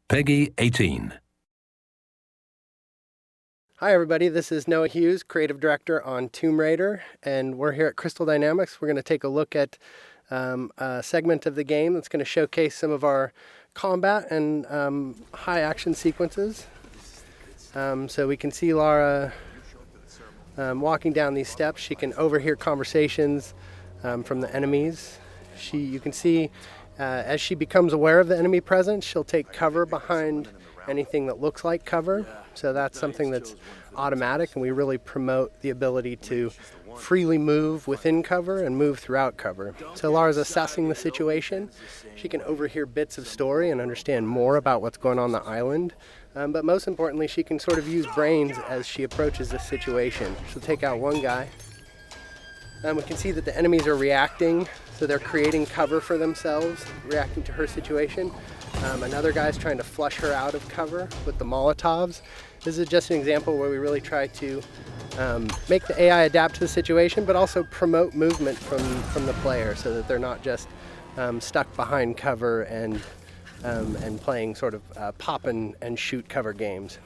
Peggy 18. Hi everybody, this is Noah Hughes, Creative Director on Tomb Raider, and we're here at Crystal Dynamics. We're going to take a look at a segment of the game that's going to showcase some of our combat and high action sequences. So we can see Lara walking down these steps. She can overhear conversations from the enemies. You can see as she becomes aware of the enemy presence, she'll take cover behind anything that looks like cover. So that's something that's automatic, and we really promote the ability to freely move within cover and move throughout cover. So Lara's assessing the situation. She can overhear bits of story and understand more about what's going on the island. But most importantly, she can sort of use brains as she approaches this situation. She'll take out one guy. We can see that the enemies are reacting, so they're creating cover for themselves, reacting to her situation. Another guy's trying to flush her out of cover with the Molotovs. This is just an example where we really try to make the AI adapt to the situation, but also promote movement from the player so that they're not just stuck behind cover and playing sort of pop and shoot cover games.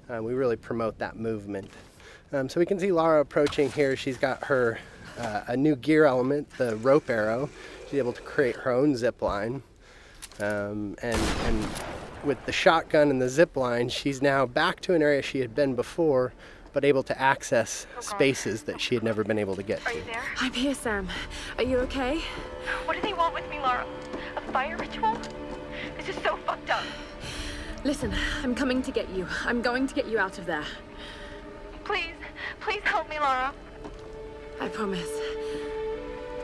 We really promote that movement. So we can see Lara approaching here. She's got her a new gear element, the rope arrow. She's able to create her own zip line. And with the shotgun and the zip line, she's now back to an area she had been before, but able to access spaces that she had never been able to get to. Are you there? I'm here, Sam. Are you okay? What do they want with me, Lara? A fire ritual? This is so fucked up. Listen, I'm coming to get you. I'm going to get you out of there. Please help me, Lara. I promise.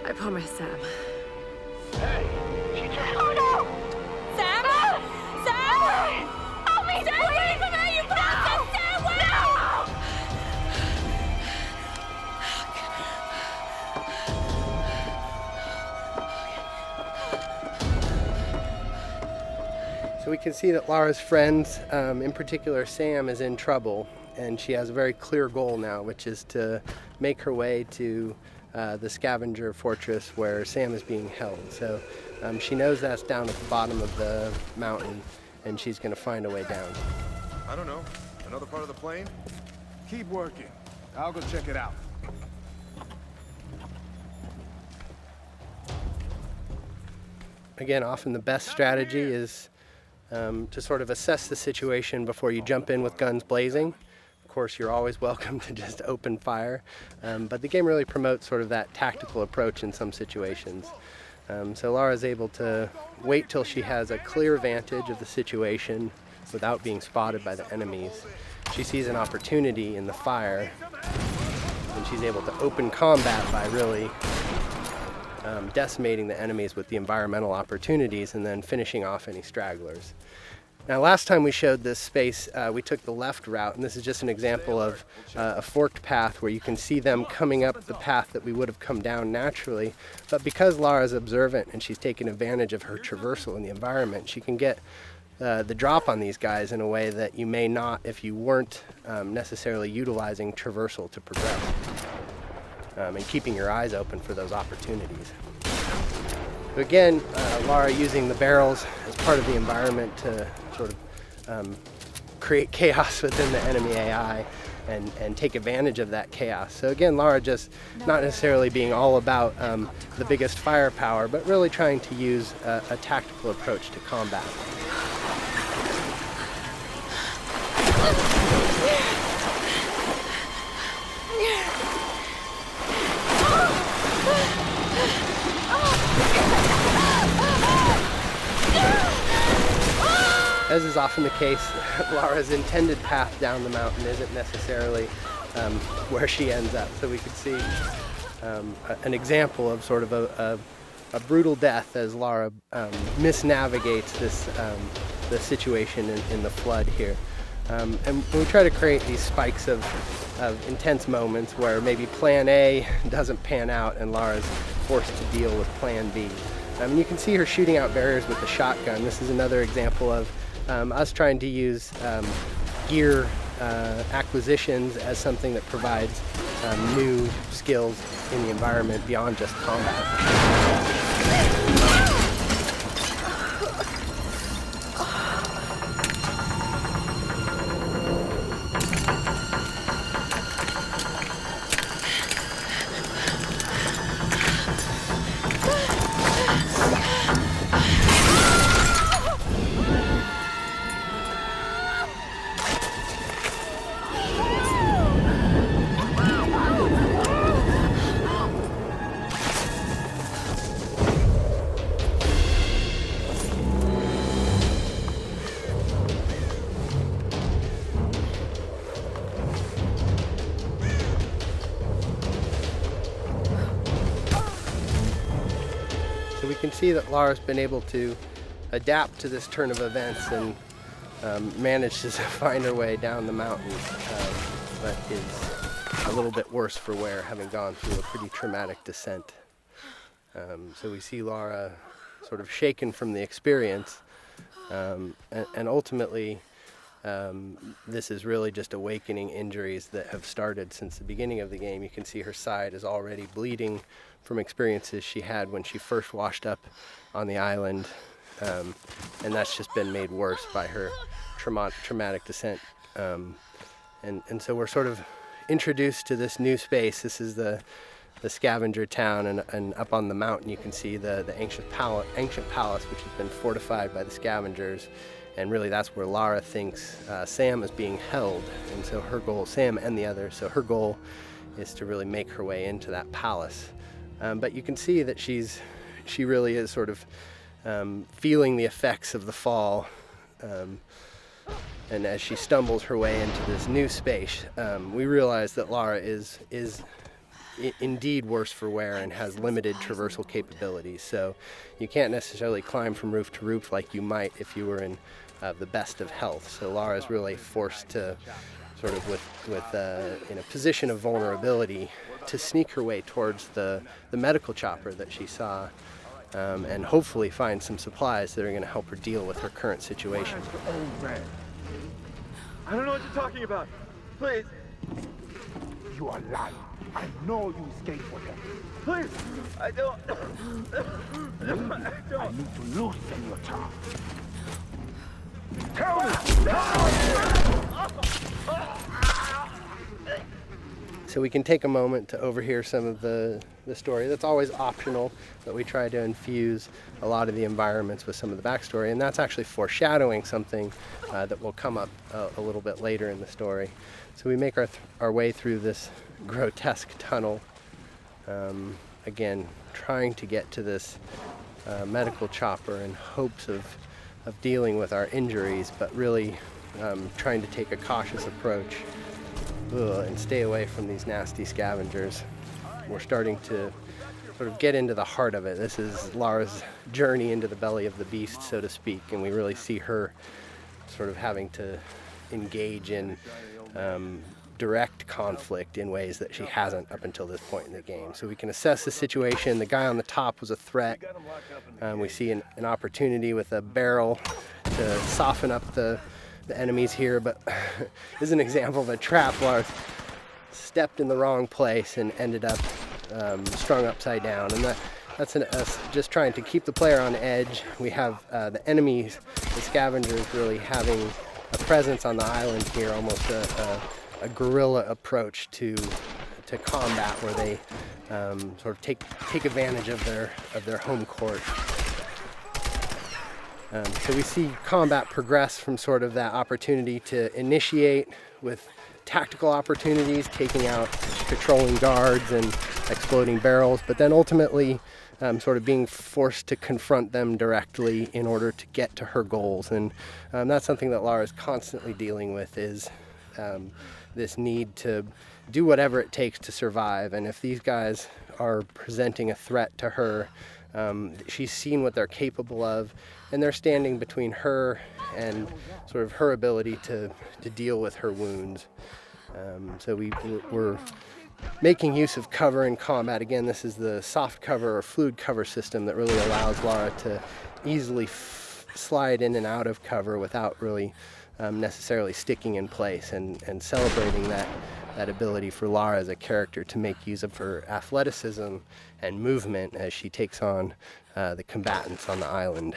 I promise, Sam. Hey, she just... Oh no! Sam? No! Sam! Help me, Stay away from her, you bastard! Stay away! So we can see that Lara's friends, in particular Sam, is in trouble, and she has a very clear goal now, which is to make her way to the scavenger fortress where Sam is being held. So she knows that's down at the bottom of the mountain, and she's going to find a way down. I don't know. Another part of the plane? Keep working. I'll go check it out. Again, often the best strategy is to sort of assess the situation before you jump in with guns blazing. Of course, you're always welcome to just open fire, but the game really promotes sort of that tactical approach in some situations. So Lara's able to wait till she has a clear vantage of the situation without being spotted by the enemies. She sees an opportunity in the fire, and she's able to open combat by really decimating the enemies with the environmental opportunities and then finishing off any stragglers. Now, last time we showed this space, we took the left route, and this is just an example of a forked path where you can see them coming up the path that we would have come down naturally. But because Lara's observant and she's taken advantage of her traversal in the environment, she can get the drop on these guys in a way that you may not if you weren't necessarily utilizing traversal to progress and keeping your eyes open for those opportunities. So again, Lara using the barrels as part of the environment to sort of create chaos within the enemy AI and take advantage of that chaos. So again, Lara just not necessarily being all about the biggest firepower, but really trying to use a tactical approach to combat. As is often the case, Lara's intended path down the mountain isn't necessarily where she ends up. So we could see an example of sort of a brutal death as Lara misnavigates the situation in the flood here. And we try to create these spikes of intense moments where maybe plan A doesn't pan out and Lara's forced to deal with plan B. You can see her shooting out barriers with the shotgun. This is another example of us trying to use gear acquisitions as something that provides new skills in the environment beyond just combat. see that Lara's been able to adapt to this turn of events and managed to find her way down the mountain, but is a little bit worse for wear, having gone through a pretty traumatic descent. So we see Lara sort of shaken from the experience, and ultimately this is really just awakening injuries that have started since the beginning of the game. You can see her side is already bleeding from experiences she had when she first washed up on the island, and that's just been made worse by her traumatic descent. And so we're sort of introduced to this new space. This is the scavenger town, and up on the mountain you can see the ancient palace, which has been fortified by the scavengers. And really that's where Lara thinks Sam is being held. And so her goal, Sam and the others, so her goal is to really make her way into that palace. But you can see that she really is sort of feeling the effects of the fall. And as she stumbles her way into this new space, we realize that Lara is indeed worse for wear and has limited traversal capabilities. So you can't necessarily climb from roof to roof like you might if you were in the best of health. So Lara is really forced to sort of in a position of vulnerability to sneak her way towards the medical chopper that she saw, and hopefully find some supplies that are going to help her deal with her current situation. I don't know what you're talking about. Please. You are lying. I know you escaped with them. Please. I don't. I need to loosen your tongue. So we can take a moment to overhear some of the story. That's always optional, but we try to infuse a lot of the environments with some of the backstory, and that's actually foreshadowing something that will come up a little bit later in the story. So we make our way through this grotesque tunnel, again trying to get to this medical chopper in hopes of dealing with our injuries, but really trying to take a cautious approach and stay away from these nasty scavengers. We're starting to sort of get into the heart of it. This is Lara's journey into the belly of the beast, so to speak, and we really see her sort of having to engage in direct conflict in ways that she hasn't up until this point in the game. So we can assess the situation. The guy on the top was a threat. We see an opportunity with a barrel to soften up the enemies here, but this is an example of a trap. Lara stepped in the wrong place and ended up strung upside down, and that's us just trying to keep the player on edge. We have the enemies, the scavengers, really having a presence on the island here, almost a guerrilla approach to combat, where they sort of take advantage of their home court. So we see combat progress from sort of that opportunity to initiate with tactical opportunities, taking out patrolling guards and exploding barrels, but then ultimately sort of being forced to confront them directly in order to get to her goals. And that's something that Lara is constantly dealing with, is this need to do whatever it takes to survive. And if these guys are presenting a threat to her, she's seen what they're capable of, and they're standing between her and sort of her ability to deal with her wounds. So we're making use of cover in combat. Again, this is the soft cover or fluid cover system that really allows Lara to easily slide in and out of cover without really necessarily sticking in place, and celebrating that ability for Lara as a character to make use of her athleticism and movement as she takes on the combatants on the island.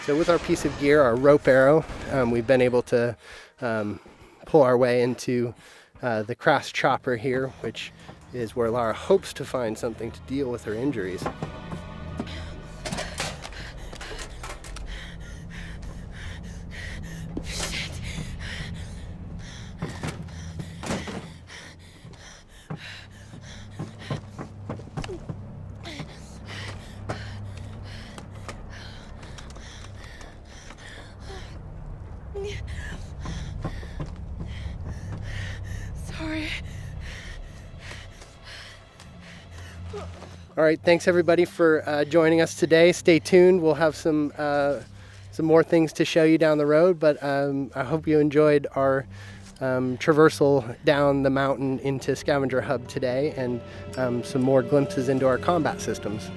So with our piece of gear, our rope arrow, we've been able to pull our way into the crash chopper here, which is where Lara hopes to find something to deal with her injuries. All right, thanks everybody for joining us today. Stay tuned. We'll have some more things to show you down the road, but I hope you enjoyed our traversal down the mountain into Scavenger Hub today, and some more glimpses into our combat systems.